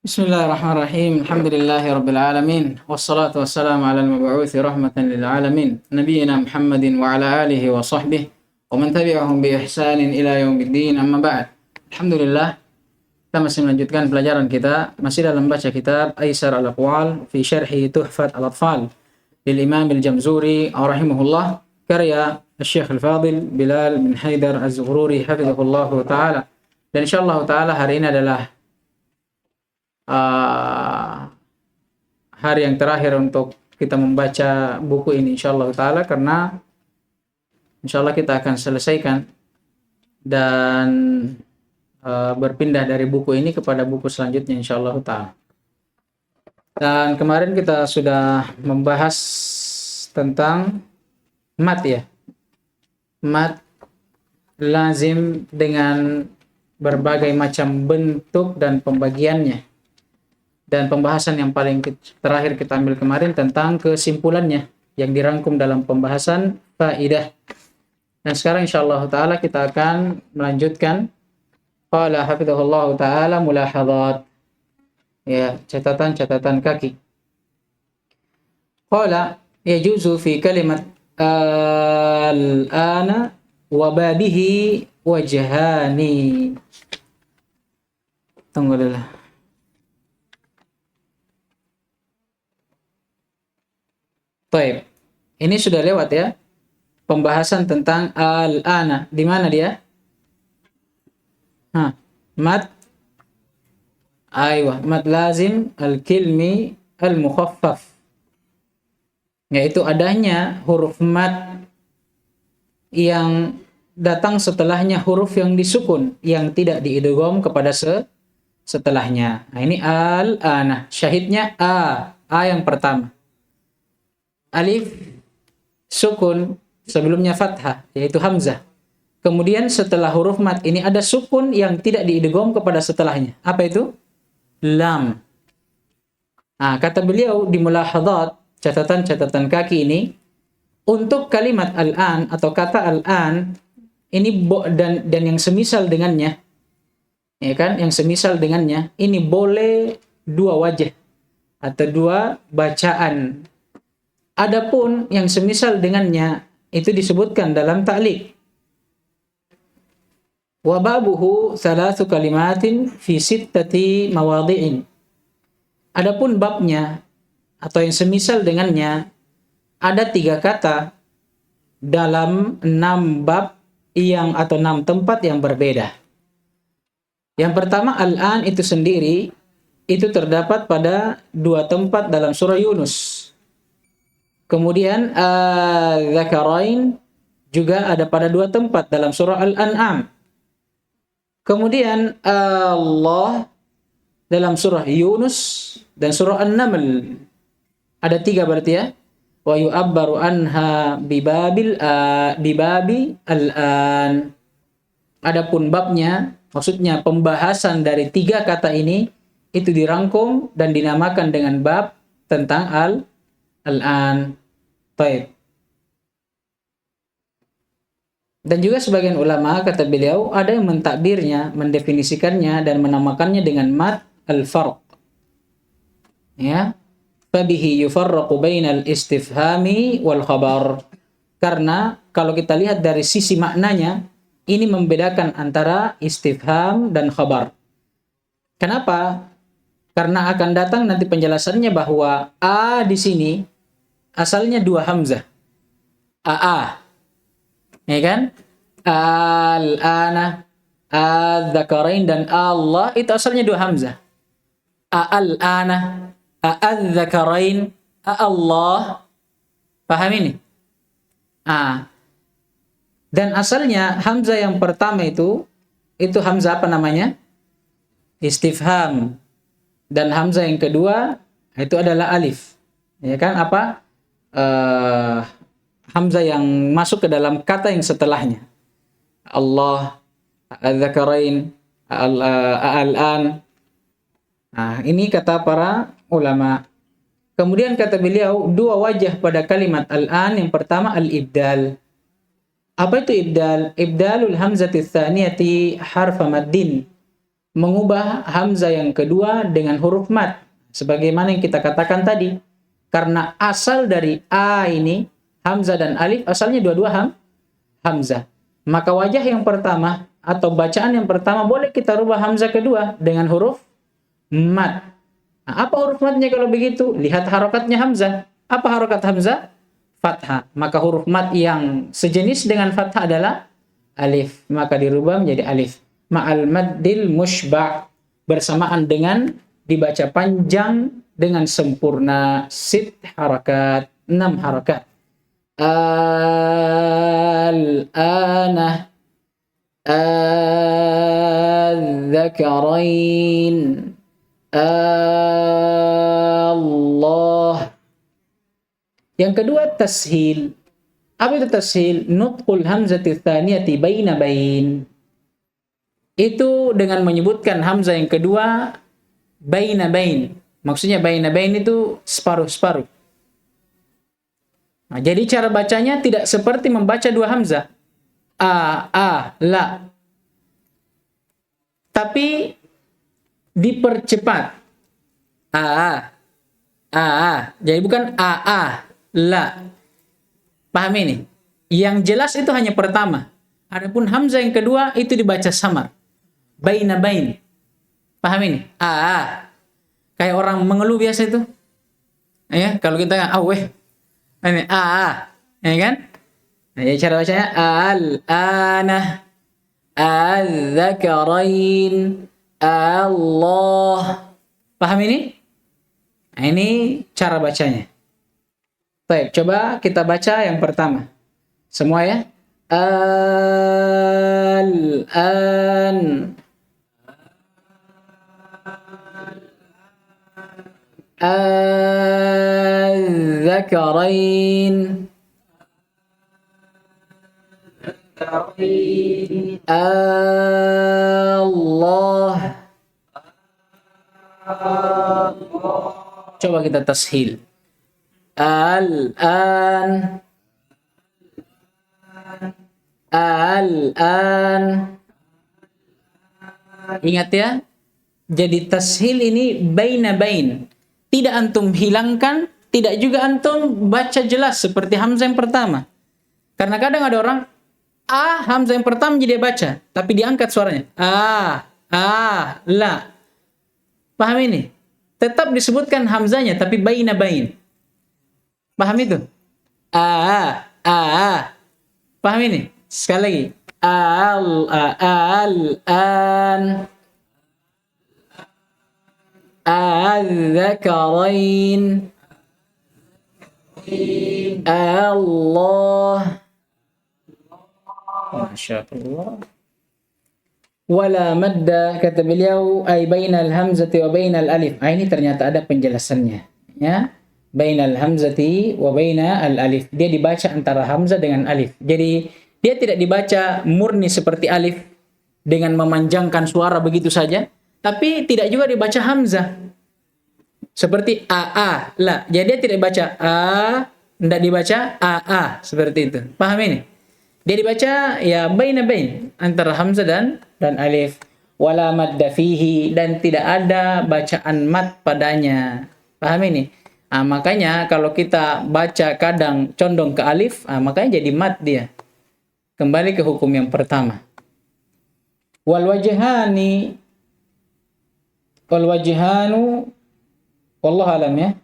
Bismillahirrahmanirrahim. Alhamdulillahi alamin. Wassalatu wassalamu ala al-mab'uthi rahmatan lil alamin. Nabiyyina Muhammadin wa ala alihi wa sahbihi wa man tabi'ahum bi ihsanin ila yaumiddin. Amma ba'd. Alhamdulillah, kita masih melanjutkan pelajaran kita masih dalam baca kitab Aisar al-Aqwal fi syarhi Tuhfat al-Atfal lil Imam al-Jamzuri rahimahullah, karya Syekh Al-Fadil Bilal bin Haidar Az-Zughruri hafizahullah taala. Dan insyaallah taala hari ini adalah hari yang terakhir untuk kita membaca buku ini insyaallah taala, karena insyaallah kita akan selesaikan dan berpindah dari buku ini kepada buku selanjutnya insyaallah taala. Dan kemarin kita sudah membahas tentang mat ya. Mat lazim dengan berbagai macam bentuk dan pembagiannya. Dan pembahasan yang paling terakhir kita ambil kemarin tentang kesimpulannya yang dirangkum dalam pembahasan faidah. Dan sekarang insyaallah taala kita akan melanjutkan qala hafizahullah taala mulahadhat, ya, catatan-catatan kaki. Qala yajuzu fi kalimat al-ana wa babihi wajhani. Tunggu dulu. Baik, ini sudah lewat ya pembahasan tentang al-ana. Di mana dia? Mat mat lazim al-kilmi al-mukhaffaf, yaitu adanya huruf mat yang datang setelahnya huruf yang disukun yang tidak diidgham kepada setelahnya. Nah, ini al-ana. Syahidnya a yang pertama. Alif sukun, sebelumnya fathah, yaitu hamzah. Kemudian setelah huruf mat ini ada sukun yang tidak diidgham kepada setelahnya. Apa itu? Lam. Nah, kata beliau di mulahadhat, catatan-catatan kaki ini, untuk kalimat al-an atau kata al-an ini dan yang semisal dengannya, ya kan? Yang semisal dengannya ini boleh dua wajah atau dua bacaan. Adapun yang semisal dengannya itu disebutkan dalam ta'liq. Wa babuhu thalathu kalimatin fi sittati mawadhi'in. Adapun babnya atau yang semisal dengannya ada 3 kata dalam 6 bab atau 6 tempat yang berbeda. Yang pertama, al-an itu sendiri itu terdapat pada 2 tempat dalam surah Yunus. Kemudian dzakarain juga ada pada 2 tempat dalam surah Al-An'am. Kemudian Allah dalam surah Yunus dan surah An-Naml. Ada 3 berarti ya. Wa yu'abbaru anha bibabi al-an. Adapun babnya, maksudnya pembahasan dari 3 kata ini itu dirangkum dan dinamakan dengan bab tentang al-an. Baik. Dan juga sebagian ulama, kata beliau, ada yang mentakbirnya, mendefinisikannya dan menamakannya dengan mat al-farq. Ya. Fabihi yufarraqu bainal istifhami wal khabar. Karena kalau kita lihat dari sisi maknanya, ini membedakan antara istifham dan khabar. Kenapa? Karena akan datang nanti penjelasannya bahwa a di sini asalnya 2 hamzah. A. Ya kan? Al-ana, al-dzakarain dan Allah itu asalnya 2 hamzah. Al-ana, al-dzakarain, Allah. Paham ini? Dan asalnya hamzah yang pertama itu hamzah apa namanya? Istifham. Dan hamzah yang kedua itu adalah alif. Ya kan? Apa? Hamzah yang masuk ke dalam kata yang setelahnya. Allah, al-dzakarain, al-an. Nah, ini kata para ulama. Kemudian kata beliau, 2 wajah pada kalimat al-an. Yang pertama al-ibdal. Apa itu ibdal? Ibdalul hamzati tsaniyati harfa maddin mengubah hamzah yang kedua dengan huruf mat. Sebagaimana yang kita katakan tadi. Karena asal dari A ini, hamzah dan alif, asalnya dua-dua hamzah. Maka wajah yang pertama, atau bacaan yang pertama, boleh kita rubah hamzah kedua dengan huruf mat. Nah, apa huruf matnya kalau begitu? Lihat harokatnya hamzah. Apa harokat hamzah? Fathah. Maka huruf mat yang sejenis dengan fathah adalah alif. Maka dirubah menjadi alif. Ma'al maddil mushba' bersamaan dengan dibaca panjang dengan sempurna 6 harakat, 6 harakat. Al-ana al-dzakarain Allah. Yang kedua tashil. Apa itu tashil? Nutqul hamzati tsaniyati baina bain. Itu dengan menyebutkan hamzah yang kedua baina bain. Maksudnya baina bain itu separuh-separuh. Nah, jadi cara bacanya tidak seperti membaca dua hamzah. La. Tapi dipercepat. Jadi bukan la. Paham ini? Yang jelas itu hanya pertama. Adapun hamzah yang kedua itu dibaca samar. Baina bain. Paham ini? Kayak orang mengeluh biasa itu. Ya, kalau kita ini ya kan? Nah, ya cara bacanya al-ana al-dzakarain Allah. Paham ini? Nah, ini cara bacanya. Baik, coba kita baca yang pertama. Semua ya. Al-an al-dzakarain Allah. Coba kita tashil. Al-an ingat ya, jadi tashil ini baina bain. Tidak antum hilangkan, tidak juga antum baca jelas seperti hamzah yang pertama. Karena kadang ada orang hamzah yang pertama jadi baca, tapi diangkat suaranya. La. Paham ini? Tetap disebutkan hamzahnya tapi baina bain. Paham itu? Paham ini? Sekali lagi. Al-an al-dzakarain Allah. Masya Allah. Wala madda, kata beliau, ay bainal hamzati wa bainal alif. Ini ternyata ada penjelasannya. Ya, bainal hamzati wa bainal alif. Dia dibaca antara hamzah dengan alif. Jadi dia tidak dibaca murni seperti alif dengan memanjangkan suara begitu saja, tapi tidak juga dibaca hamzah seperti la. Jadi dia tidak dibaca tidak dibaca seperti itu. Paham ini? Dia dibaca ya baina bain antara hamzah dan alif. Wala madda fihi, dan tidak ada bacaan mad padanya. Paham ini? Makanya kalau kita baca kadang condong ke alif, makanya jadi mad dia. Kembali ke hukum yang pertama. Wal wajhanu wallahu alam ya.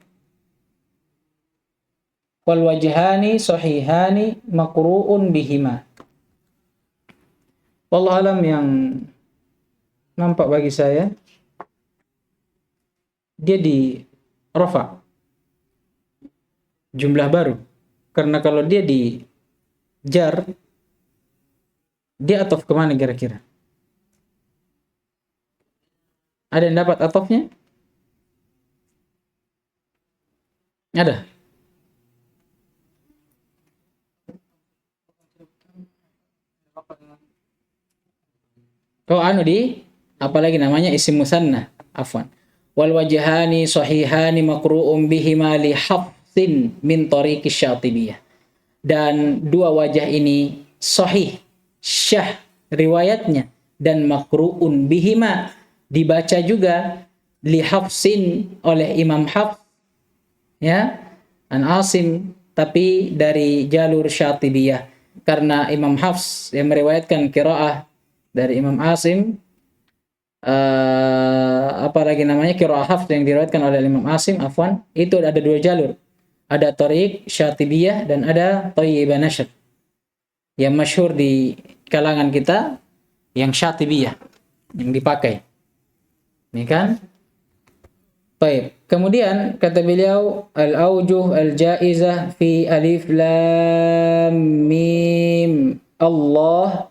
Wal wajhani sahihani maqru'un bihima. Wallahu alam, yang nampak bagi saya dia di rafa jumlah baru. Karena kalau dia di jar, dia atof kemana kira-kira? Ada yang dapat atofnya? Ada? Di apalagi namanya isim musanna, afwan. Wal wajhani sahihani maqru'un bihima li hafsin min tariqi Syatibiyah. Dan dua wajah ini sahih, syah riwayatnya, dan maqru'un bihima dibaca juga li Hafsin oleh Imam Hafs, ya, an Asim, tapi dari jalur Syatibiyah, karena Imam Hafs yang meriwayatkan qiraah dari Imam Asim, apalagi namanya qiraah Hafs yang diriwayatkan oleh Imam Asim, afwan, itu ada dua jalur, ada Thariq Syatibiyah dan ada Thayyibah Nashr. Yang masyhur di kalangan kita yang Syatibiyah yang dipakai, ini kan. Baik. Kemudian kata beliau, al-aujuh al-jaizah fi alif lam mim Allah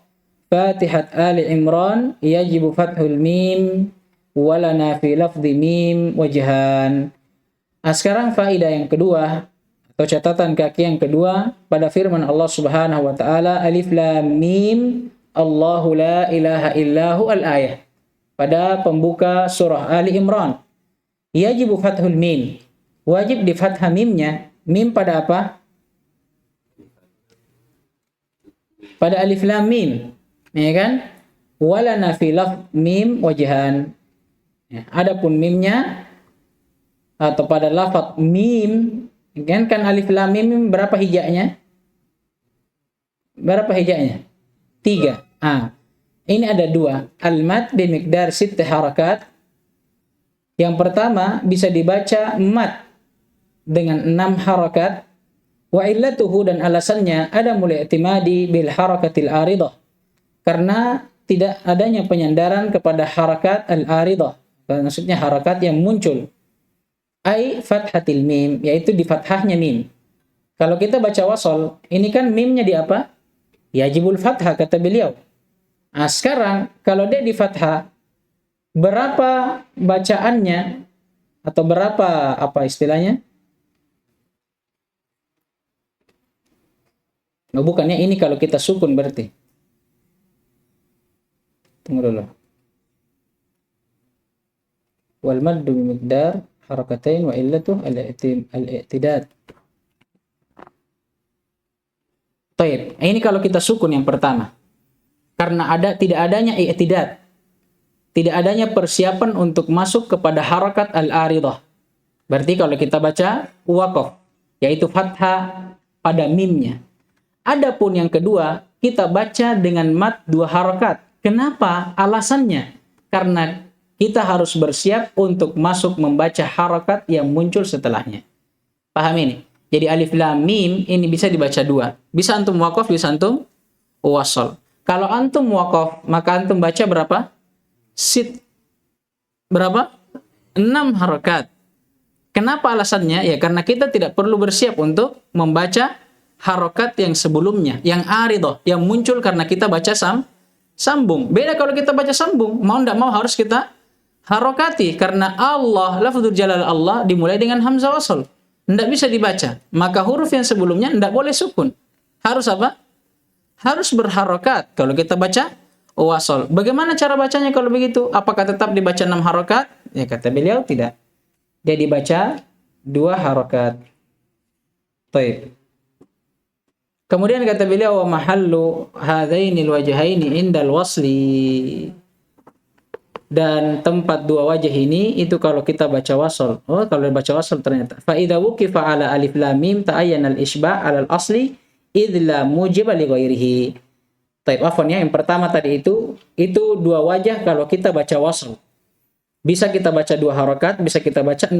Fatihat Ali Imran yajibu fathul mim walana fi lafzi mim wajhan. Sekarang faedah yang kedua atau catatan kaki yang kedua pada firman Allah Subhanahu wa taala, alif lam mim Allahu la ilaha illahu al-ayah, pada pembuka surah Ali Imran. Yajibu fathul mim, wajib di fathah mimnya. Mim pada apa? Pada alif lam mim, ya kan? Walana fi lafz mim wajhan. Ya, adapun mimnya atau pada lafaz mim, kan alif lam mim berapa hijaknya? Berapa hijaknya? 3. Ini ada 2. Al-mad bi miqdar 6 harakat. Yang pertama bisa dibaca mat dengan 6 harakat. Wa illatuhu, dan alasannya ada mulai i'timadi bil harakatil aridah, karena tidak adanya penyandaran kepada harakat al-aridah, maksudnya harakat yang muncul. Ai fathatil mim, yaitu di fathahnya mim. Kalau kita baca wasol, ini kan mimnya di apa? Yajibul fathah, kata beliau. Sekarang kalau dia di fathah, berapa bacaannya atau berapa apa istilahnya? Oh, bukannya ini kalau kita sukun berarti. Tunggu dulu. Wal maddu miqdar harakatain wa illatu al-i'tidad. Baik, ini kalau kita sukun yang pertama. Karena tidak adanya i'tidad. Tidak adanya persiapan untuk masuk kepada harakat al-aridah. Berarti kalau kita baca waqaf, yaitu fathah pada mimnya. Adapun yang kedua, kita baca dengan mat 2 harakat. Kenapa? Alasannya, karena kita harus bersiap untuk masuk membaca harakat yang muncul setelahnya. Paham ini? Jadi alif lam mim ini bisa dibaca 2. Bisa antum waqaf, bisa antum wasal. Kalau antum waqaf, maka antum baca berapa? Berapa? 6 harakat. Kenapa alasannya? Ya karena kita tidak perlu bersiap untuk membaca harakat yang sebelumnya, yang aridah, yang muncul karena kita baca sambung. Beda kalau kita baca sambung, mau tidak mau harus kita harakati, karena Allah, lafzul jalal Allah dimulai dengan hamzah wasl. Tidak bisa dibaca. Maka huruf yang sebelumnya tidak boleh sukun. Harus apa? Harus berharakat kalau kita baca wasol. Bagaimana cara bacanya kalau begitu? Apakah tetap dibaca 6 harakat? Ya kata beliau tidak. Dia dibaca 2 harakat. Baik. Kemudian kata beliau, wa mahallu hadainil wajhaini indal wasli. Dan tempat 2 wajah ini itu kalau kita baca wasol. Oh, kalau baca wasol ternyata. Fa idza wuqifa ala alif lam mim ta'ayyana al-isba' ala al-asli idh la mujiba li ghairihi. Taib, afwan ya, yang pertama tadi itu 2 wajah kalau kita baca wasl. Bisa kita baca 2 harakat, bisa kita baca 6.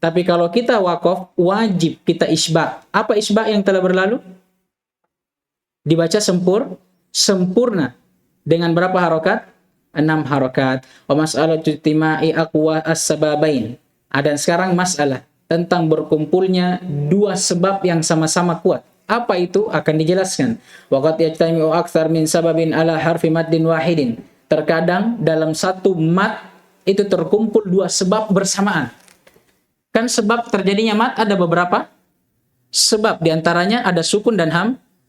Tapi kalau kita waqaf, wajib kita isba'. Apa isba' yang telah berlalu? Dibaca sempurna. Dengan berapa harakat? 6 harakat. Wa mas'alatu tima'i aqwa as-sababain. Dan sekarang masalah tentang berkumpulnya 2 sebab yang sama-sama kuat. Apa itu? Akan dijelaskan. Waqad yajtami'u aktsar min sababin ala harfi maddin wahidin. Terkadang dalam satu mat itu terkumpul 2 sebab bersamaan. Kan sebab terjadinya mat ada beberapa sebab, diantaranya ada sukun dan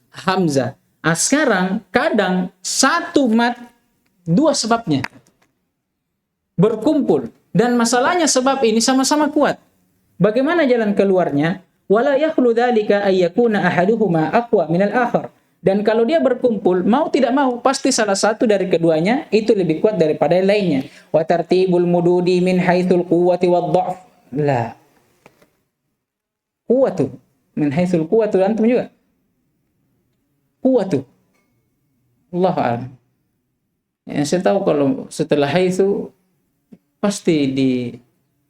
hamzah. Sekarang kadang satu mat 2 sebabnya berkumpul, dan masalahnya sebab ini sama-sama kuat. Bagaimana jalan keluarnya? Wala yakhlu dzalika ay yakuna ahaduhuma aqwa minal akhar. Dan kalau dia berkumpul, mau tidak mau, pasti salah satu dari keduanya itu lebih kuat daripada yang lainnya. Wa tartibul mududi min haitsul quwwati wad dha'f. La. Quwwatu. Min haitsul quwwatu antum juga. Quwwatu. Allahu a'lam. Yang saya tahu kalau setelah haitsu pasti di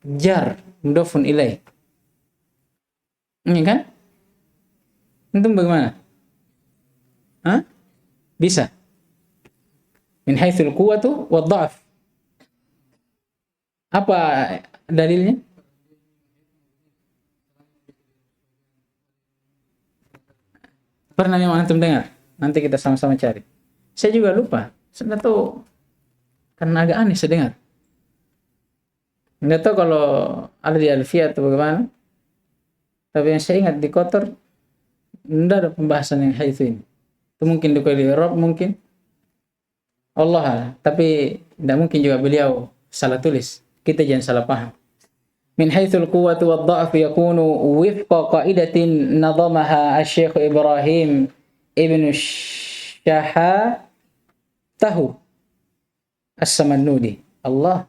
jar mudhafun ilaih. Ini kan? Antum bagaimana? Hah? Bisa. Min haitsul quwwatu wad dha'f. Apa dalilnya? Pernah memang antum dengar? Nanti kita sama-sama cari. Saya juga lupa. Saya tahu karena agak aneh saya dengar. Nggak tahu kalau ada di Alfiyah atau bagaimana. Tapi yang saya ingat di Kotor tidak ada pembahasan yang haitsu ini. Itu mungkin di Rob mungkin. Allah, tapi tidak mungkin juga beliau salah tulis. Kita jangan salah paham. Min haitsul quwwati wad dha'f yakunu wifqa qa'idatin nadhamaha asy-Syaikh Ibrahim Ibn Syahatahu As-Samannudi. Allah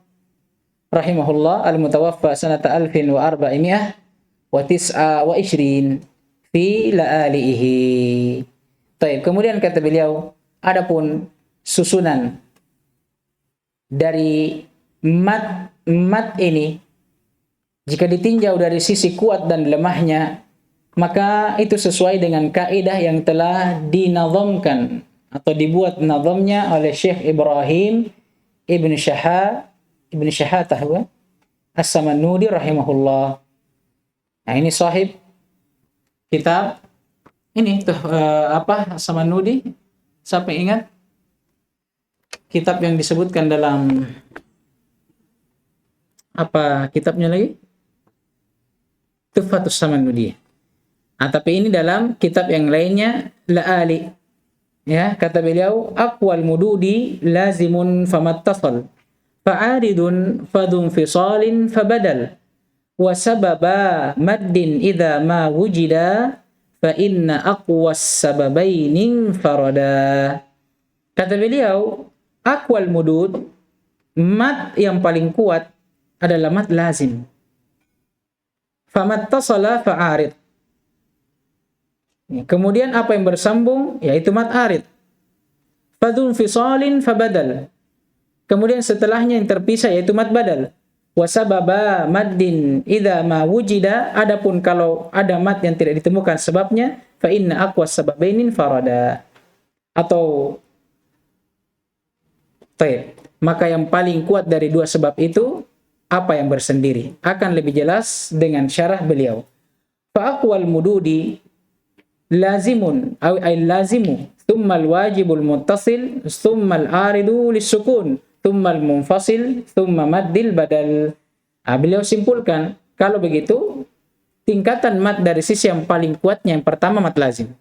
rahimahullah al-mutawaffa sanata 1429 fi la'alihi. Baik, kemudian kata beliau, adapun susunan dari mat ini jika ditinjau dari sisi kuat dan lemahnya, maka itu sesuai dengan kaidah yang telah dinazamkan atau dibuat nazamnya oleh Syekh Ibrahim Ibn Syahatah As-Samannudi rahimahullah. Nah, ini sahib kitab ini tuh As-Samannudi. Siapa yang ingat? Kitab yang disebutkan dalam apa kitabnya lagi? Tuhfatus Samannudi. Tapi ini dalam kitab yang lainnya La'ali. Ya, kata beliau, aqwal mududi lazimun famattasal fa'aridun fadun fisalin fabadal wa sababa maddin idza ma wujida fa inna aqwas sababainin farada. Kata beliau, aqwal mudud, mat yang paling kuat adalah mat lazim. Famattasala fa'arid. Kemudian apa yang bersambung yaitu mat arid. Fadun fisalin fabadal. Kemudian setelahnya yang terpisah yaitu mat badal. Wasababa maddin idza ma wujida, adapun kalau ada mat yang tidak ditemukan sebabnya, fa inna aqwas sababainin farada. Atau maka yang paling kuat dari dua sebab itu apa yang bersendiri akan lebih jelas dengan syarah beliau. Fa aqwal mududi lazimun ay lazimu thumma al-wajibul muttasil thumma al-aridu lis-sukun thumma al-munfasil thumma maddil badal. Beliau simpulkan kalau begitu tingkatan mat dari sisi yang paling kuatnya yang pertama mat lazim,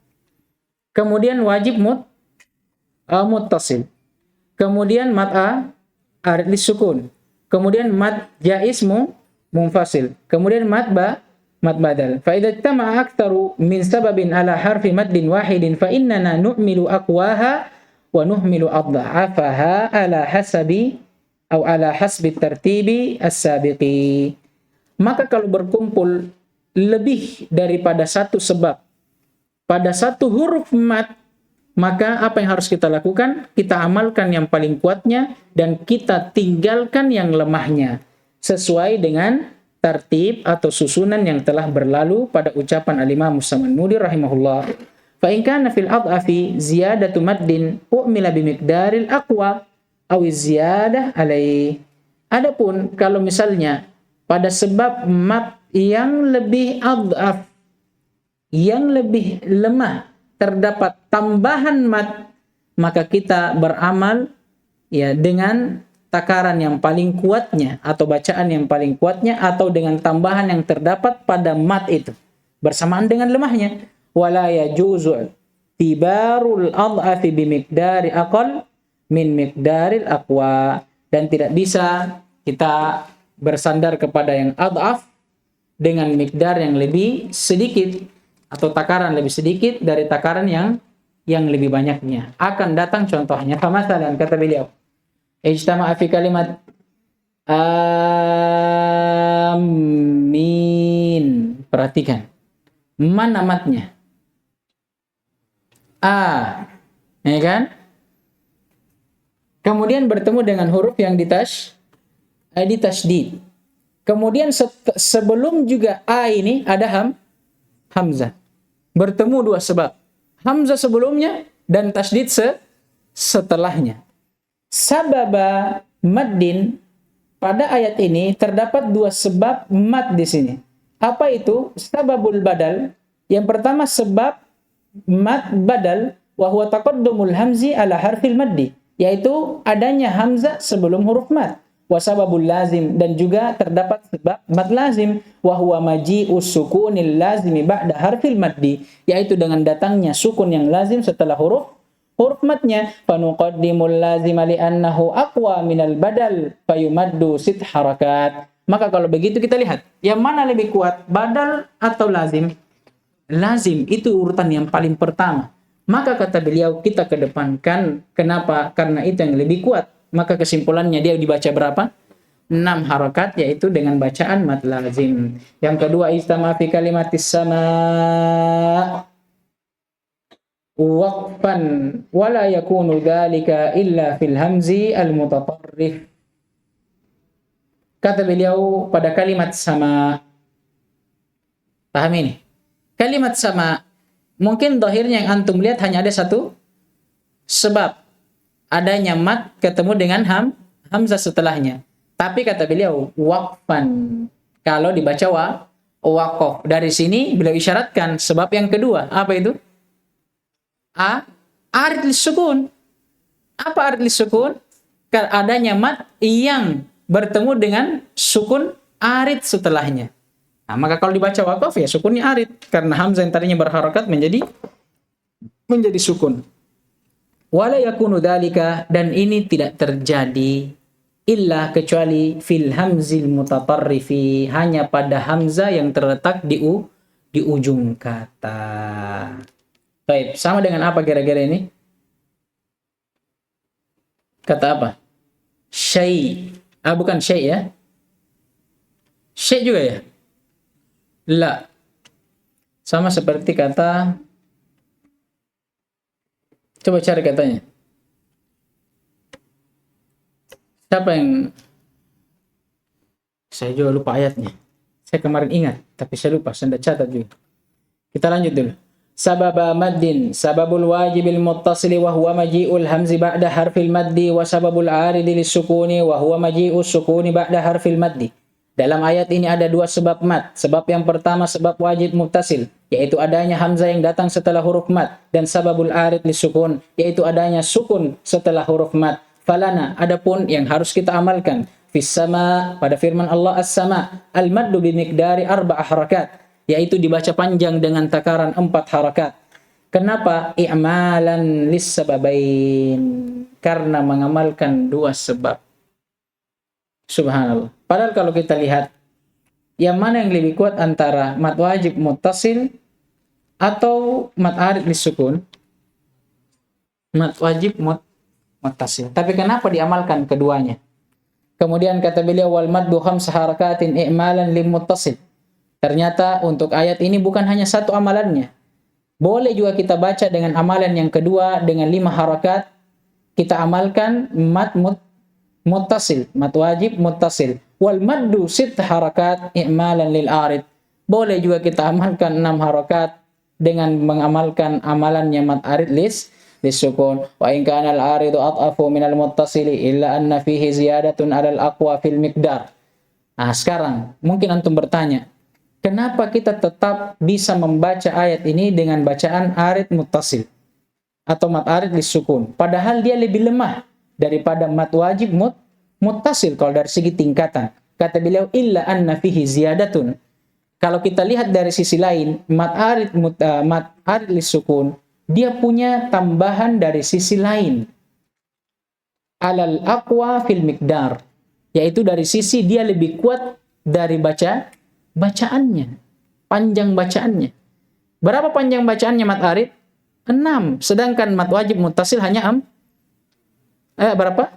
kemudian wajib muttasil, kemudian mat arid lis-sukun, kemudian mat jaiz munfasil, kemudian mat badal. Fa idza tama'a aktsaru min sababin ala harfi maddin wahidin fa innana nu'milu aqwaha wa nuhmilu adha'afaha ala hasbi tartibi as-sabiqi. Maka kalau berkumpul lebih daripada satu sebab pada satu huruf mat, maka apa yang harus kita lakukan? Kita amalkan yang paling kuatnya dan kita tinggalkan yang lemahnya sesuai dengan tartib atau susunan yang telah berlalu pada ucapan al-Imam As-Samannudi rahimahullah. Fa in kana fil adhafi ziyadatu maddin u'mila bimiqdaril aqwa aw ziyadah alai. Adapun kalau misalnya pada sebab mat yang lebih adhaf, yang lebih lemah, terdapat tambahan mat, maka kita beramal ya dengan takaran yang paling kuatnya atau bacaan yang paling kuatnya atau dengan tambahan yang terdapat pada mat itu bersamaan dengan lemahnya. Wala yajuzu tibarul adhafi bimiqdari aqal min miqdaril aqwa, dan tidak bisa kita bersandar kepada yang adhaf dengan miqdar yang lebih sedikit atau takaran lebih sedikit dari takaran yang yang lebih banyaknya. Akan datang contohnya. Famasalan, kata beliau, ijtama'a fi kalimat amin. Perhatikan. Mana matnya? A. Ya kan? Kemudian bertemu dengan huruf yang ditasydid. Kemudian sebelum juga A ini ada hamzah. Bertemu dua sebab. Hamzah sebelumnya dan tasydid setelahnya. Sababa maddin, pada ayat ini terdapat dua sebab mad di sini. Apa itu? Sababul badal. Yang pertama sebab mad badal wa huwa taqaddumul hamzi ala harfil maddi, yaitu adanya hamzah sebelum huruf mad. Wasababul lazim, dan juga terdapat sebab mad lazim, wa huwa maji'us sukunil lazimi ba'da harfil maddi, yaitu dengan datangnya sukun yang lazim setelah huruf madnya. Fanuqaddimul lazima li'annahu aqwa minal badal fayumaddu 6 harakat. Maka kalau begitu kita lihat yang mana lebih kuat, badal atau lazim? Lazim itu urutan yang paling pertama. Maka kata beliau kita kedepankan. Kenapa? Karena itu yang lebih kuat. Maka kesimpulannya dia dibaca berapa? 6 harakat, yaitu dengan bacaan mad lazim. Yang kedua, istama fi kalimatis sama waqfan wala yakunu dzalika illa fil hamzi al mutatarrif. Kata beliau pada kalimat sama. Paham ini? Kalimat sama mungkin zahirnya yang antum lihat hanya ada satu sebab, adanya mad ketemu dengan hamzah setelahnya. Tapi kata beliau waqfan, kalau dibaca waqaf. Dari sini beliau isyaratkan sebab yang kedua. Apa itu? Arid lisukun. Apa arid lisukun? Adanya mad yang bertemu dengan sukun arid setelahnya. Nah, maka kalau dibaca waqaf ya sukunnya arid, karena hamzah yang tadinya berharakat menjadi sukun. Wala yakunu dzalika, dan ini tidak terjadi illa kecuali fil hamzil mutatarrifi, hanya pada hamzah yang terletak di ujung kata. Baik, sama dengan apa kira-kira ini? Kata apa? Syai'. Bukan syai' ya. Syai' juga ya? La. Sama seperti kata, coba cari katanya. Siapa yang, saya juga lupa ayatnya. Saya kemarin ingat, tapi saya lupa, saya tidak catat juga. Kita lanjut dulu. Sababa maddin, sababul wajibil muttasili wa huwa maji'ul hamzi ba'da harfil maddi, wa sababul aridi lissukuni wa huwa maji'us sukuni ba'da harfil maddi. Dalam ayat ini ada dua sebab mad. Sebab yang pertama sebab wajib muttasil, yaitu adanya hamzah yang datang setelah huruf mad, dan sababul arid lisukun, yaitu adanya sukun setelah huruf mad. Falana, adapun yang harus kita amalkan, fis sama, pada firman Allah as-sama, al-maddu bimiqdari 4 harakat, yaitu dibaca panjang dengan takaran 4 harakat. Kenapa? I'malan lis-sababain, karena mengamalkan dua sebab. Subhanallah. Padahal kalau kita lihat, yang mana yang lebih kuat antara mad wajib muttasil atau mad arid lisukun? Mad wajib muttasil. Tapi kenapa diamalkan keduanya? Kemudian kata beliau wal maddu 5 harakatin i'malan lim muttasil. Ternyata untuk ayat ini bukan hanya satu amalannya. Boleh juga kita baca dengan amalan yang kedua dengan 5 harakat. Kita amalkan mad muttasil, mad wajib muttasil. Wal maddu 6 harakat i'malan lil arid. Boleh juga kita amalkan 6 harakat dengan mengamalkan amalannya mad arid lisukun. Wa in kana al aridu at'afu min al muttasili illa anna fihi ziyadatun 'ala al aqwa fil miqdar. Nah, sekarang mungkin antum bertanya, kenapa kita tetap bisa membaca ayat ini dengan bacaan arid muttasil atau mad arid lisukun, padahal dia lebih lemah daripada mad wajib muttasil kalau dari segi tingkatan. Kata beliau illa anna fihi ziyadatun. Kalau kita lihat dari sisi lain, mad arid lisukun, dia punya tambahan dari sisi lain. Alal aqwa fil miqdar, yaitu dari sisi dia lebih kuat dari bacaannya, panjang bacaannya. Berapa panjang bacaannya mad arid? 6. Sedangkan mad wajib muttasil hanya berapa?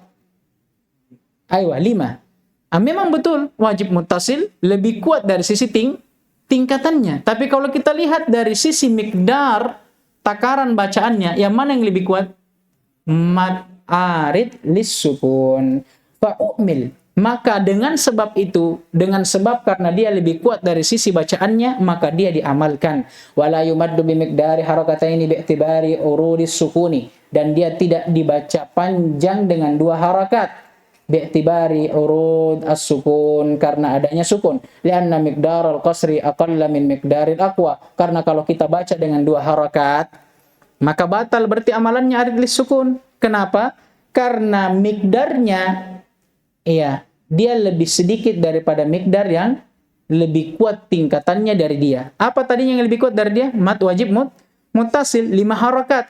Aywa, 5. Memang betul wajib muttasil lebih kuat dari sisi tingkatannya. Tapi kalau kita lihat dari sisi miqdar, takaran bacaannya, yang mana yang lebih kuat? Mad arid lis-sukun. Fa'umil. Maka dengan sebab itu, dengan sebab karena dia lebih kuat dari sisi bacaannya, maka dia diamalkan. Wala yumaddu bimiqdari harakataini bi'tibari urudis sukuni. Dan dia tidak dibaca panjang dengan 2 harakat. Bi'tibari urud as-sukun, karena adanya sukun. Lianna miqdar al-qasri aqalla min miqdaril aqwa. Karena kalau kita baca dengan 2 harakat, maka batal berarti amalannya arid lis-sukun. Kenapa? Karena miqdarnya dia lebih sedikit daripada miqdar yang lebih kuat tingkatannya dari dia. Apa tadinya yang lebih kuat dari dia? Mad wajib muttasil 5 harakat.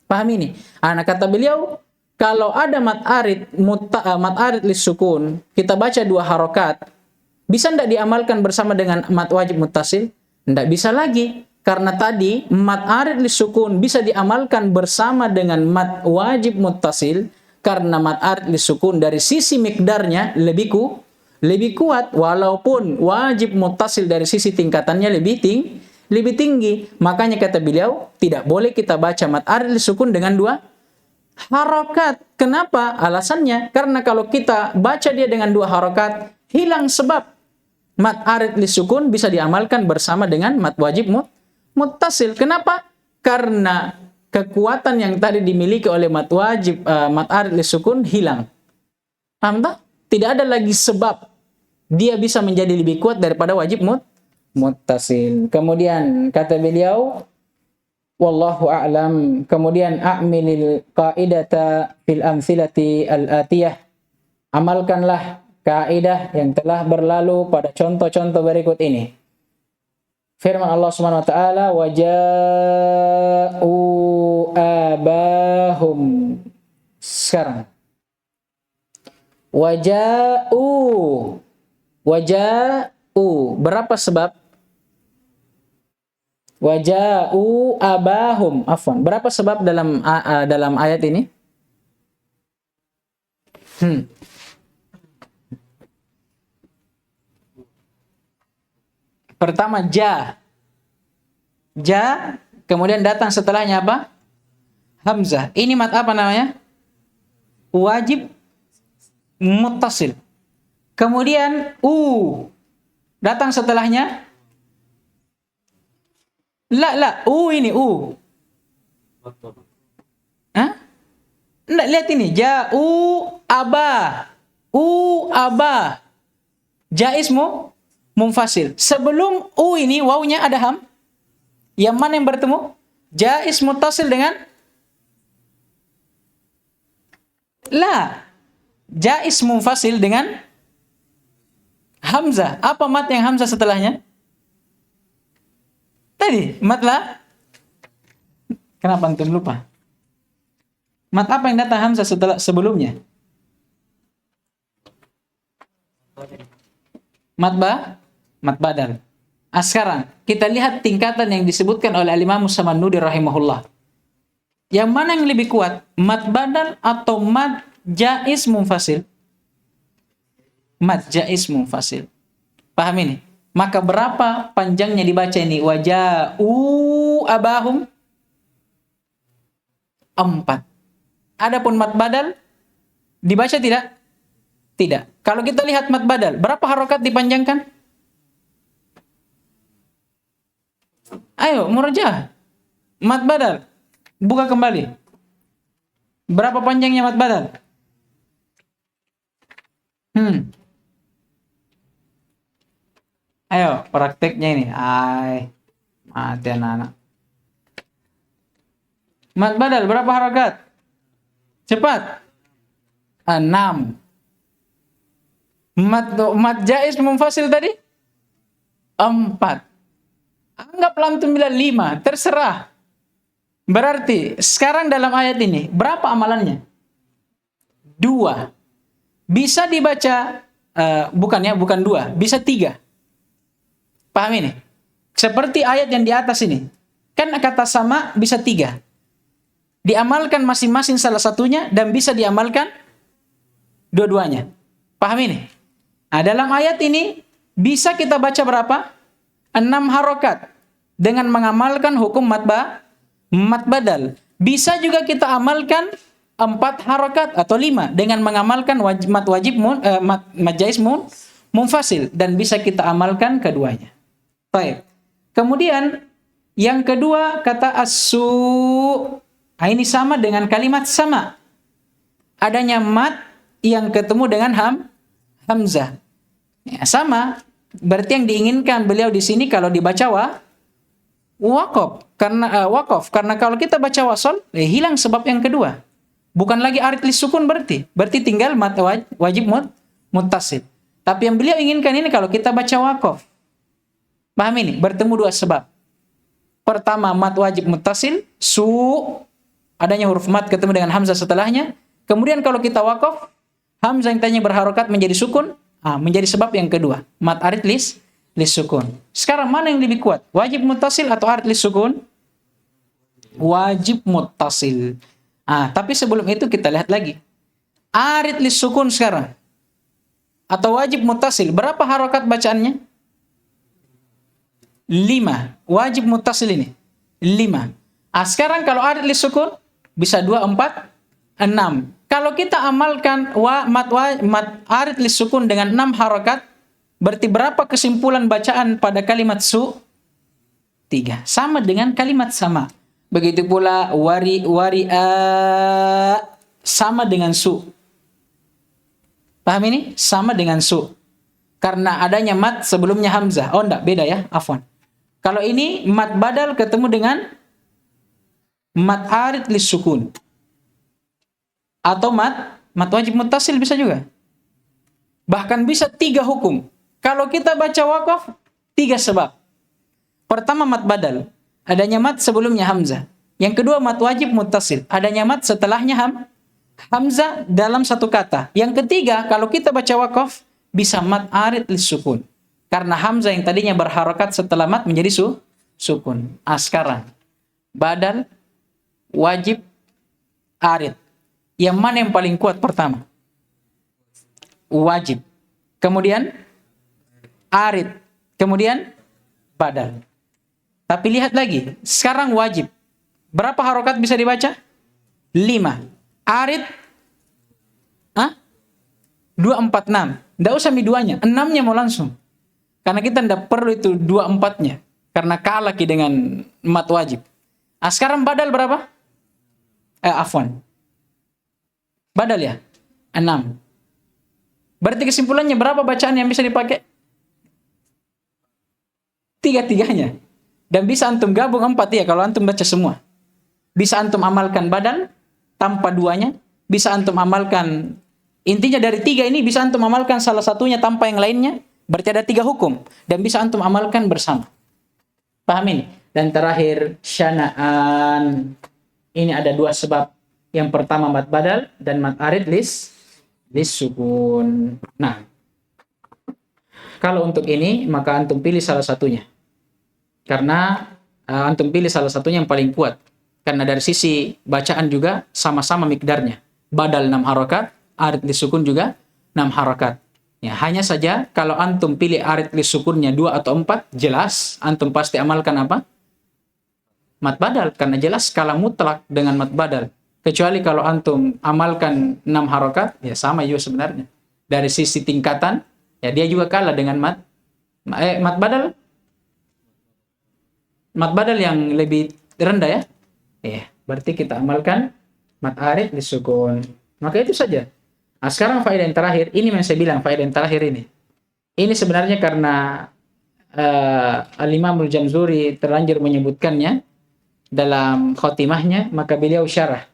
Paham ini? Nah, kata beliau, kalau ada mad arid lis-sukun, kita baca 2 harakat, bisa enggak diamalkan bersama dengan mad wajib muttasil? Enggak bisa lagi. Karena tadi mad arid lis-sukun bisa diamalkan bersama dengan mad wajib muttasil, karena mad arid lis-sukun dari sisi miqdarnya lebih kuat, walaupun wajib muttasil dari sisi tingkatannya lebih tinggi. Makanya kata beliau, tidak boleh kita baca mad arid lis-sukun dengan 2 harakat. Kenapa? Alasannya, karena kalau kita baca dia dengan 2 harakat, hilang sebab. Mad arid lis-sukun bisa diamalkan bersama dengan mad wajib muttasil. Kenapa? Karena kekuatan yang tadi dimiliki oleh mad arid lis-sukun hilang. Paham tak? Tidak ada lagi sebab dia bisa menjadi lebih kuat daripada wajib muttasil. Kemudian kata beliau, wallahu a'lam. Kemudian a'milil qaidata fil amthilati al-atiyah. Amalkanlah kaidah yang telah berlalu pada contoh-contoh berikut ini. Firman Allah Subhanahu wa taala, waja'u abahum. Sekarang. Waja'u. Berapa sebab? Waja'u abahum. Afwan. Berapa sebab dalam ayat ini? Pertama ja, kemudian datang setelahnya apa? Hamzah. Ini mad apa namanya? Wajib muttasil. Kemudian datang setelahnya. Ini Hah? Nggak, lihat ini. Ja'u abah. Abah. Jaismu munfasil. Sebelum ini wawunya ada ham. Yang mana yang bertemu? Jais muttasil dengan jais munfasil dengan hamzah. Apa mat yang hamzah setelahnya? Tadi mat la. Kenapa antum lupa? Mat apa yang datang hamzah sebelumnya? Mat badal. Sekarang kita lihat tingkatan yang disebutkan oleh Al-Imam Samanudi rahimahullah. Yang mana yang lebih kuat? Mat badal atau mat jaiz munfasil? Mat jaiz munfasil. Paham ini? Maka berapa panjangnya dibaca ini? Waja'u abahum 4. Adapun mat badal dibaca tidak? Tidak. Kalau kita lihat mat badal, berapa harokat dipanjangkan? Ayo, murajaah. Mat badal. Buka kembali. Berapa panjangnya mat badal? Ayo, prakteknya ini. Mati anak-anak. Mat badal, berapa harokat? Cepat. 6. Mat jaiz munfasil tadi? 4. Anggaplah antum bilang 5, terserah. Berarti sekarang dalam ayat ini berapa amalannya? 2. Bisa dibaca bukan 2, bisa 3. Paham ini? Seperti ayat yang di atas ini. Kan kata sama bisa 3. diamalkan masing-masing salah satunya dan bisa diamalkan dua-duanya. Paham ini? Nah, dalam ayat ini bisa kita baca berapa? 6 harokat dengan mengamalkan hukum mat badal. Bisa juga kita amalkan 4 harokat atau 5 dengan mengamalkan mat jaiz munfasil, dan bisa kita amalkan keduanya. Baik. Kemudian yang kedua kata asu. Nah, ini sama dengan kalimat sama. Adanya mat yang ketemu dengan hamzah. Ya, sama. Berarti yang diinginkan beliau di sini kalau dibaca waqaf. Karena kalau kita baca wasol, hilang sebab yang kedua. Bukan lagi arid lis sukun berarti. Berarti tinggal mat wajib muttasil. Tapi yang beliau inginkan ini kalau kita baca waqaf. Paham ini? Bertemu dua sebab. Pertama, mat wajib muttasil, adanya huruf mat ketemu dengan hamzah setelahnya. Kemudian kalau kita waqaf, hamzah yang tadinya berharokat menjadi sukun, menjadi sebab yang kedua, mat arid lis sukun. Sekarang mana yang lebih kuat? Wajib muttasil atau arid lis sukun? Wajib muttasil. Tapi sebelum itu kita lihat lagi. Arid lis sukun sekarang atau wajib muttasil, berapa harokat bacaannya? 5. Wajib muttasil ini 5. Sekarang kalau arid lis sukun bisa 2, 4, 6. Kalau kita amalkan mat arid lis sukun dengan 6 harokat, berarti berapa kesimpulan bacaan pada kalimat 3. Sama dengan kalimat sama. Begitu pula wari'a sama dengan Paham ini? Sama dengan karena adanya mat sebelumnya hamzah. Oh enggak, beda ya, afwan. Kalau ini mat badal ketemu dengan mat arid lis sukun. Atau mat wajib muttasil bisa juga. Bahkan bisa 3 hukum. Kalau kita baca waqaf, 3 sebab. Pertama, mat badal, adanya mat sebelumnya hamzah. Yang kedua, mat wajib muttasil, adanya mat setelahnya hamzah dalam satu kata. Yang ketiga, kalau kita baca waqaf, bisa mat arid lis sukun. Karena hamzah yang tadinya berharokat setelah mat menjadi sukun. Sekarang, badal, wajib, arid. Yang mana yang paling kuat pertama? Wajib. Kemudian arid. Kemudian badal. Tapi lihat lagi, sekarang wajib. Berapa harokat bisa dibaca? 5. Arid 2, 4, 6. Tidak usah mi-2-nya, 6-nya mau langsung. Karena kita tidak perlu itu 2, 4-nya. Karena kalah dengan mat wajib. Sekarang badal berapa? Afwan. Badal ya? 6. Berarti kesimpulannya berapa bacaan yang bisa dipakai? 3-3-nya. Dan bisa antum gabung 4 ya kalau antum baca semua. Bisa antum amalkan badal tanpa 2-nya. Bisa antum amalkan, intinya dari 3 ini bisa antum amalkan salah satunya tanpa yang lainnya. Berarti ada 3 hukum. Dan bisa antum amalkan bersama. Paham ini? Dan terakhir, syana'an. Ini ada 2 sebab. Yang pertama mat badal dan mat arid lis sukun. Nah, kalau untuk ini maka antum pilih salah satunya. Karena antum pilih salah satunya yang paling kuat. Karena dari sisi bacaan juga sama-sama mikdarnya. Badal 6 harokat, arid lis sukun juga 6 harokat. Ya, hanya saja kalau antum pilih arid lis sukunnya 2 atau 4, jelas antum pasti amalkan apa? Mat badal, karena jelas skala mutlak dengan mat badal. Kecuali kalau antum amalkan 6 harokat, ya sama juga sebenarnya. Dari sisi tingkatan, ya dia juga kalah dengan mat badal. Mat badal yang lebih rendah ya. Berarti kita amalkan mat arid lis sukun. Maka itu saja. Sekarang faedah yang terakhir, ini yang saya bilang faedah yang terakhir ini. Ini sebenarnya karena Al-Imam Al-Jamzuri terlanjur menyebutkannya dalam khotimahnya, maka beliau syarah.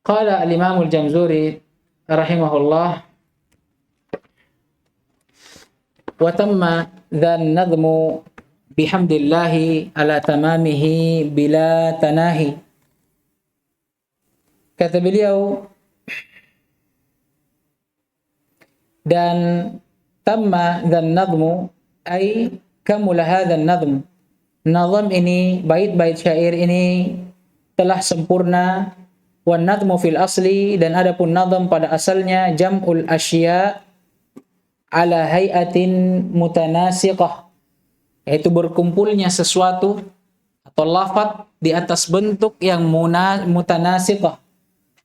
Qala Al-Imam Al-Jamzuri rahimahullah, wa tamma dhan nadhmu bihamdillahi ala tamamihi bila tanahi. Kata beliau, dan tamma dhan nadhmu ay kamula hadha nadhm. Nazam ini, bait-bait syair ini telah sempurna. Wan nadhmu fil asli, dan adapun nadhm pada asalnya jam'ul asya ala hay'atin mutanasiqah, yaitu berkumpulnya sesuatu atau lafaz di atas bentuk yang mutanasiqah.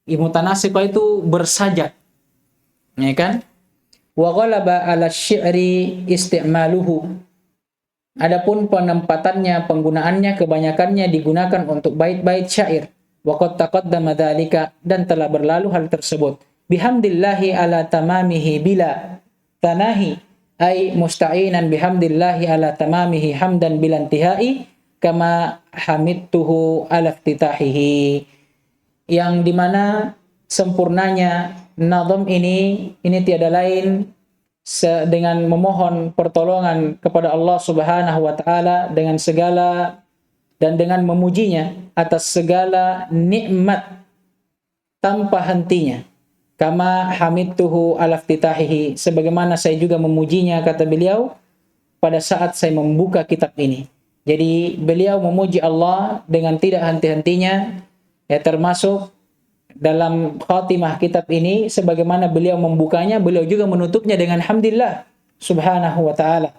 Mutanasiqah itu bersajak, ya kan? Wa ghalaba ala syi'ri isti'maluhu. Adapun penempatannya, penggunaannya, kebanyakannya digunakan untuk bait-bait syair. Wa qad taqaddama dzalika, dan telah berlalu hal tersebut. Bihamdillahi ala tamamihi bila tanahi, ay musta'inan bihamdillahi ala tamamihi hamdan bila intihai, kama hamidtuhu ala iftitahihi. Yang dimana sempurnanya nadham ini tiada lain dengan memohon pertolongan kepada Allah Subhanahu wa taala dengan segala dan dengan memujinya atas segala nikmat tanpa hentinya. Kama hamidtuhu ala iftitahihi, sebagaimana saya juga memujinya, kata beliau, pada saat saya membuka kitab ini. Jadi beliau memuji Allah dengan tidak henti-hentinya, ya, termasuk dalam khatimah kitab ini, sebagaimana beliau membukanya, beliau juga menutupnya dengan hamdillah subhanahu wa ta'ala.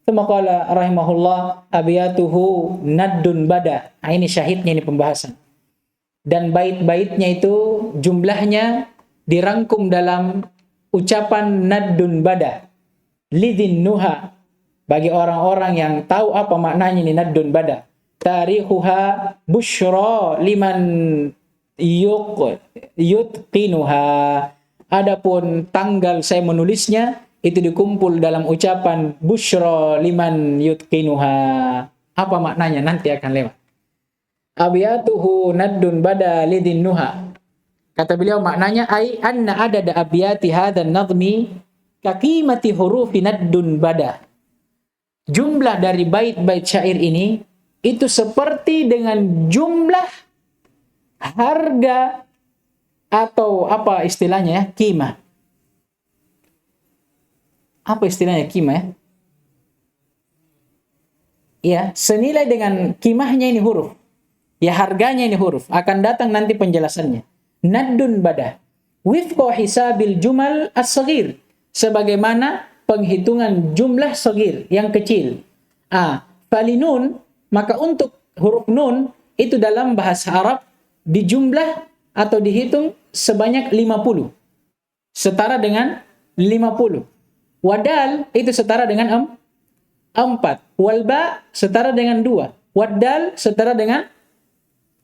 Tsumma qala rahimahullah abiyatuhu naddun bada. Nah, ini syahidnya, ini pembahasan. Dan bait-baitnya itu jumlahnya dirangkum dalam ucapan naddun bada. Lidin nuha, bagi orang-orang yang tahu apa maknanya ini naddun bada. Tarikhuha busyra liman yutqinuha. Adapun tanggal saya menulisnya itu dikumpul dalam ucapan busyra liman yutqinuha. Apa maknanya nanti akan lewat. Abiyatuhu naddun bada lidin nuha. Kata beliau maknanya ai anna adada abiyati hadzal nadhmi kaqimati hurufi naddun bada. Jumlah dari bait-bait syair ini itu seperti dengan jumlah harga atau apa istilahnya ya, qimah. Apa istilahnya qimah ya? Ya, senilai dengan qimahnya ini huruf. Ya, harganya ini huruf. Akan datang nanti penjelasannya. Naddun bada. Wifqa hisabil jumal as-saghir. Sebagaimana penghitungan jumlah sagir, yang kecil. Falinun, maka untuk huruf nun, itu dalam bahasa Arab dijumlah atau dihitung sebanyak 50. Setara dengan 50. Wadal itu setara dengan 4. Walba setara dengan 2. Waddal setara dengan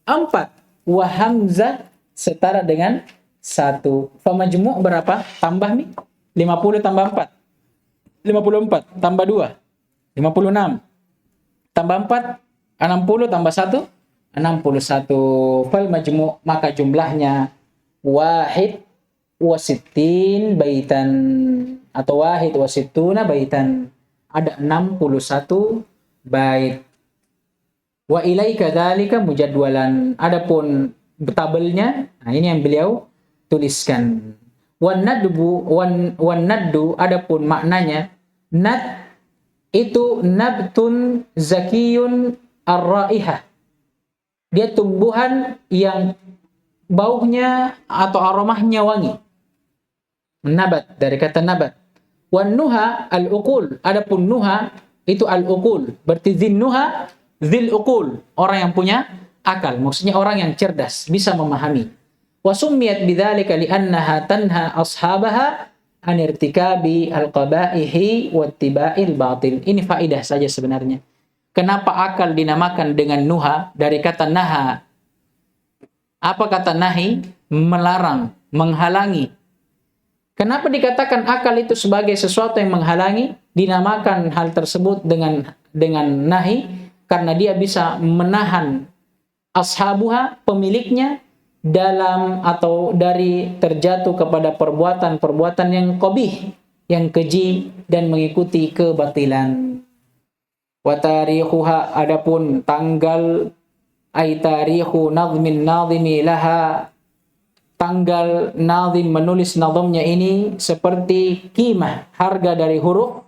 4. Wahamzah setara dengan 1. Famajmu' berapa? Tambah nih. 50 tambah 4. 54 tambah 2. 56. Tambah 4. 60 tambah 1. 61. Fal majmu', maka jumlahnya wahid wasittin baitan, atau wahid wasittuna baitan, ada 61 bait. Wa ilaika dzalika mujadwalan. Adapun tabelnya, nah ini yang beliau tuliskan. Wan naddu, adapun maknanya nad itu nabtun zakiyun ar-raihah. Dia tumbuhan yang baunya atau aromanya wangi. Nabat, dari kata nabat. Wan nuha al-uqul, adapun nuha itu al-uqul, berarti zinnuha zil uqul, orang yang punya akal, maksudnya orang yang cerdas, bisa memahami. Wa summiyat bidzalika li'annaha tanha ashabaha an irtikabi al-qaba'ihi wa ittiba'il batil. Ini faedah saja sebenarnya. Kenapa akal dinamakan dengan nuha? Dari kata naha. Apa kata nahi? Melarang, menghalangi. Kenapa dikatakan akal itu sebagai sesuatu yang menghalangi? Dinamakan hal tersebut dengan nahi karena dia bisa menahan ashabuha, pemiliknya, dalam atau dari terjatuh kepada perbuatan-perbuatan yang qabih, yang keji dan mengikuti kebatilan. Wa tarikhuha, adapun tanggal, ay tarikhu nadhmin nadhimi laha, tanggal nadhim menulis nadhamnya ini seperti qimah, harga dari huruf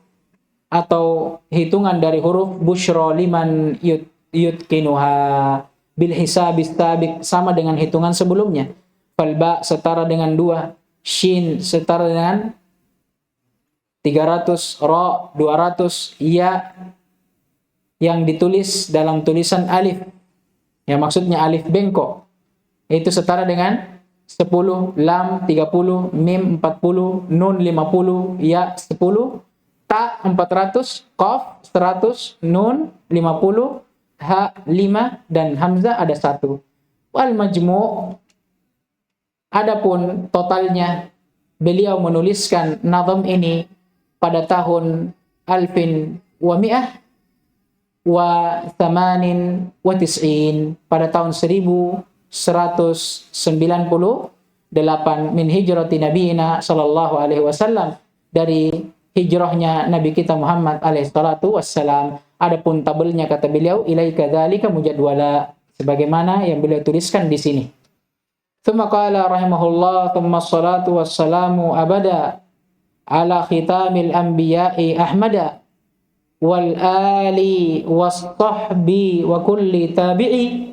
atau hitungan dari huruf busyra liman yutqinuha, bil hisabis sabiq, sama dengan hitungan sebelumnya. Fal ba setara dengan 2, shin setara dengan 300, ra 200, ya yang ditulis dalam tulisan alif, ya maksudnya alif bengkok, itu setara dengan 10, lam 30, mim 40, nun 50, ya 10, ta 400, qaf 100, nun 50, ha 5, dan hamzah ada 1. Wal majmu', adapun totalnya, beliau menuliskan nazam ini pada tahun alfin wa mi'ah wa thamanin wa tis'in, pada tahun 1198 min hijrati nabiyina sallallahu alaihi wasallam, dari hijrahnya Nabi kita Muhammad alaihi salatu wassalam. Adapun tabelnya kata beliau, ilaika dzalika mujadwala, sebagaimana yang beliau tuliskan di sini. Tsumma qala rahimahullah, tsumma shalatu wassalamu abada ala khitamil anbiya'i ahmada wal ali was sahbi wa kulli tabi'i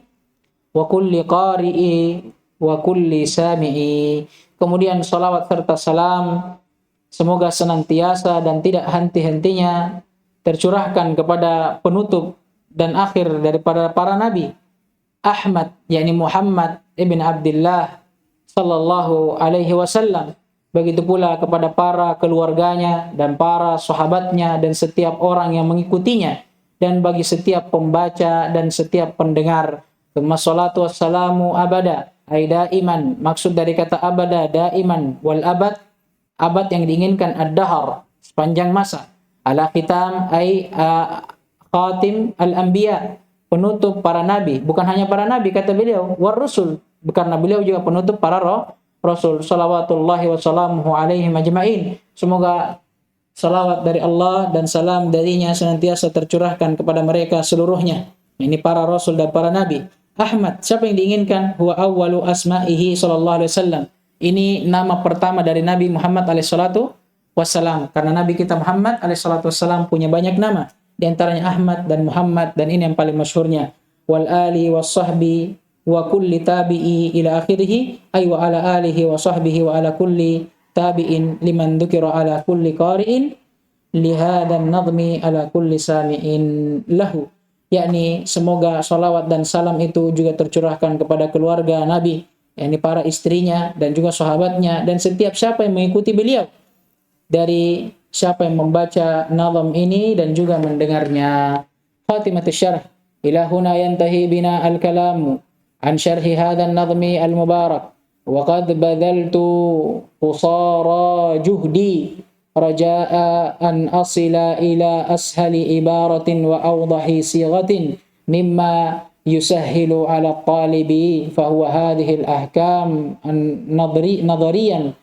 wa kulli qari'i wa kulli sami'i. Kemudian salawat serta salam semoga senantiasa dan tidak henti-hentinya tercurahkan kepada penutup dan akhir daripada para nabi, Ahmad, yakni Muhammad ibn Abdullah sallallahu alaihi wasallam. Begitu pula kepada para keluarganya dan para sahabatnya dan setiap orang yang mengikutinya, dan bagi setiap pembaca dan setiap pendengar. Tsumma sholatu wassalamu abada, ay daiman, maksud dari kata abada daiman, wal abad, abad yang diinginkan ad-dahar, sepanjang masa. Ala khitam ay khatim al-anbiya, penutup para nabi, bukan hanya para nabi kata beliau, war rusul, karena beliau juga penutup para Rasul, salawatullahi wassalamuhu alaihim ajma'in. Semoga salawat dari Allah dan salam darinya senantiasa tercurahkan kepada mereka seluruhnya. Ini para Rasul dan para Nabi. Ahmad, siapa yang diinginkan? Huwa awwalu asma'ihi sallallahu alaihi wasallam. Ini nama pertama dari Nabi Muhammad alaihi salatu wassalam. Karena Nabi kita Muhammad alaihi salatu wassalam punya banyak nama. Di antaranya Ahmad dan Muhammad, dan ini yang paling masyhurnya. Wal ali was sahbi wa kulli tabi'i ila akhirih, ay wa ala alihi wa sahbihi wa ala kulli tabi'in liman dzukira ala kulli qari'in li hadzal nadmi ala kulli sami'in lahu. Yakni semoga salawat dan salam itu juga tercurahkan kepada keluarga Nabi, yakni para istrinya dan juga sahabatnya, dan setiap siapa yang mengikuti beliau dari siapa yang membaca nazam ini dan juga mendengarnya. Khatimatus syarh, ila huna yantahi bina al-kalamu an syarhi hadzal nadmi al-mubarak, wa qad badaltu qusara juhdi raja'a an asila ila ashali ibaratin wa awdahi sighatin mimma yusahhilu ala talibi, fa huwa hadhihi al-ahkam nadhariyan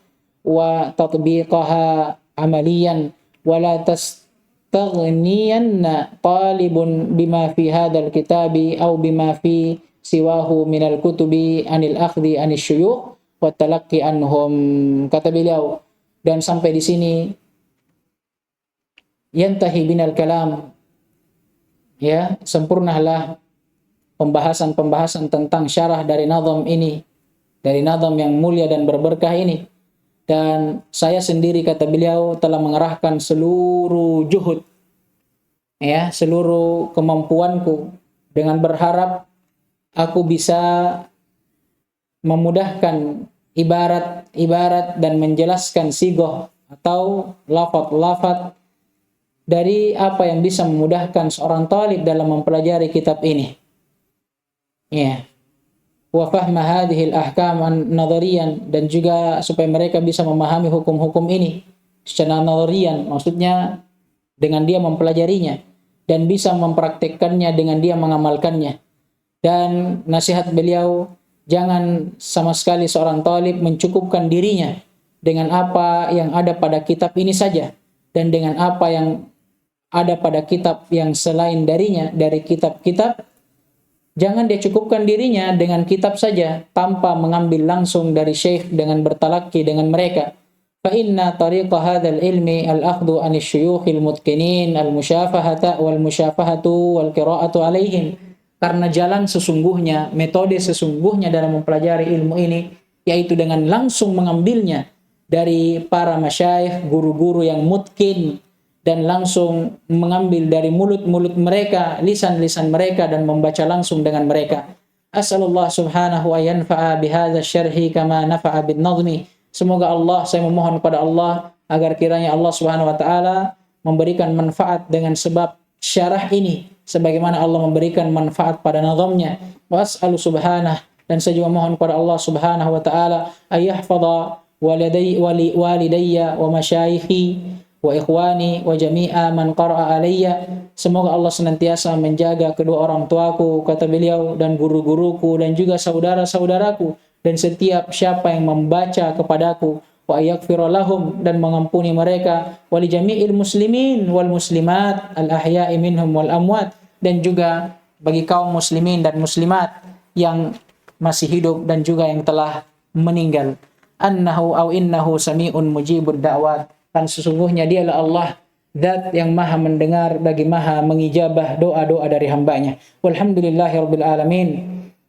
wa tatbiqaha amaliyan, wa la tastaghniyanna talibun bima fi hadzal kitabi aw bima fi siwahu minal kutubi anil akhdhi anil syuyukh wa talaqqi anhum. Kata beliau, dan sampai di sini yantahi binal kalam, ya, sempurnalah pembahasan tentang syarah dari nazam ini, dari nazam yang mulia dan berberkah ini. Dan saya sendiri, kata beliau, telah mengerahkan seluruh juhud, ya, seluruh kemampuanku, dengan berharap aku bisa memudahkan ibarat-ibarat dan menjelaskan sigoh atau lafaz-lafaz dari apa yang bisa memudahkan seorang talib dalam mempelajari kitab ini. Ya. Wa fahma hadhil ahkam nadhariyan, dan juga supaya mereka bisa memahami hukum-hukum ini secara nadhariyan, maksudnya dengan dia mempelajarinya dan bisa mempraktikkannya dengan dia mengamalkannya. Dan nasihat beliau, jangan sama sekali seorang talib mencukupkan dirinya dengan apa yang ada pada kitab ini saja, dan dengan apa yang ada pada kitab yang selain darinya, dari kitab-kitab. Jangan dia cukupkan dirinya dengan kitab saja, tanpa mengambil langsung dari syekh dengan bertalaki dengan mereka. Fa inna tariqa hadzal ilmi al-akhdhu an asy-syuyukhil mutqinin al-musyafahata wal musyafahatu wal qira'atu alaihim. Karena jalan sesungguhnya, metode sesungguhnya dalam mempelajari ilmu ini, yaitu dengan langsung mengambilnya dari para masyayikh, guru-guru yang mutkin, dan langsung mengambil dari mulut-mulut mereka, lisan-lisan mereka, dan membaca langsung dengan mereka. As'alullah subhanahu wa yanfa'a bihadza syarhi kama nafa'a bin nazmi. Semoga Allah, saya memohon kepada Allah agar kiranya Allah subhanahu wa ta'ala memberikan manfaat dengan sebab syarah ini, sebagaimana Allah memberikan manfaat pada nazamnya. Wa as'alu subhanah, dan saya juga mohon kepada Allah subhanahu wa ta'ala ayyahfadha walidayya wa masyayikhi wa ikhwani wa jami'a man qara'a alayya. Semoga Allah senantiasa menjaga kedua orang tuaku, kata beliau, dan guru-guruku, dan juga saudara-saudaraku, dan setiap siapa yang membaca kepadaku, wa yaghfira lahum, dan mengampuni mereka, wa li jami'il muslimin wal muslimat al ahya'i minhum wal amwat, dan juga bagi kaum muslimin dan muslimat yang masih hidup dan juga yang telah meninggal. Innahu sami'un mujibud da'wat, kan sesungguhnya dialah Allah, zat yang maha mendengar lagi maha mengijabah doa-doa dari hambanya. Walhamdulillahirabbil alamin.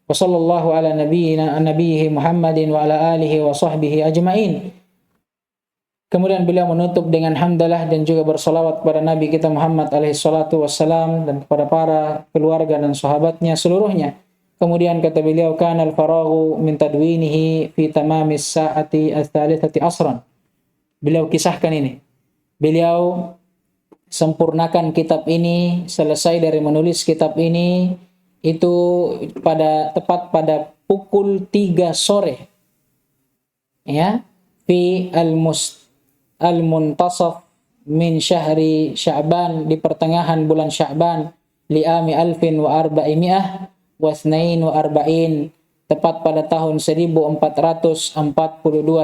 Wa sallallahu ala nabiyhi Muhammadin wa ala alihi wa sahbihi ajmain. Kemudian beliau menutup dengan hamdalah dan juga bersalawat kepada Nabi kita Muhammad alaihi salatu wassalam, dan kepada para keluarga dan sahabatnya seluruhnya. Kemudian kata beliau, kana al-faraghu min tadwinihi fi tamamis sa'ati ats-tsalitsati asran. Beliau kisahkan ini. Beliau sempurnakan kitab ini, selesai dari menulis kitab ini itu tepat pada pukul 3 sore. Ya, fi al-muntasaf min syahri Sya'ban, di pertengahan bulan Sya'ban, li'ami alfin wa arba'imiyah wa snain wa arba'in, tepat pada tahun 1442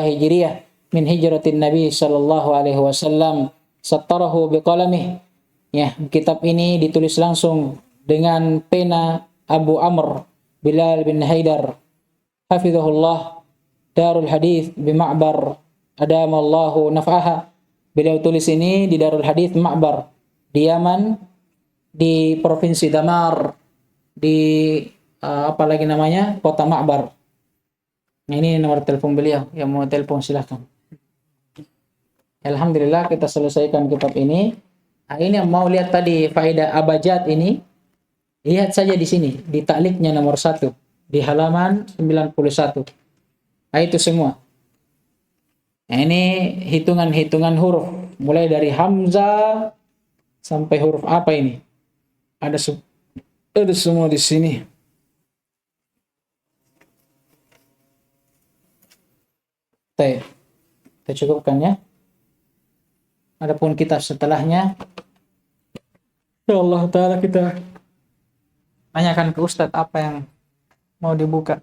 Hijriah, min hijratin Nabi sallallahu alaihi wasallam, sattarahu biqalamih. Ya, kitab ini ditulis langsung dengan pena Abu Amr Bilal bin Haidar, hafizahullah, Darul Hadits bi Ma'bar, adamallahu naf'aha. Beliau tulis ini di Darul Hadits Ma'bar di Yaman, di provinsi Damar, di apa lagi namanya, kota Ma'bar. Nah, ini nomor telepon beliau, yang mau telepon silahkan. Alhamdulillah kita selesaikan kitab ini. Nah, ini yang mau lihat tadi faedah abajad ini, lihat saja di sini, di takliknya nomor 1 di halaman 91. Nah, itu semua. Nah, ini hitungan-hitungan huruf, mulai dari hamzah sampai huruf apa ini. Ada semua di sini. Kita cukupkan ya. Adapun kitab setelahnya, insyaallah taala kita tanyakan ke Ustadz apa yang mau dibuka.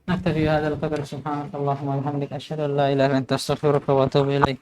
Naktafi hadzal qadar, subhanakallahumma wa bihamdika asyhadu an la ilaha illa anta astaghfiruka wa atubu ilaik.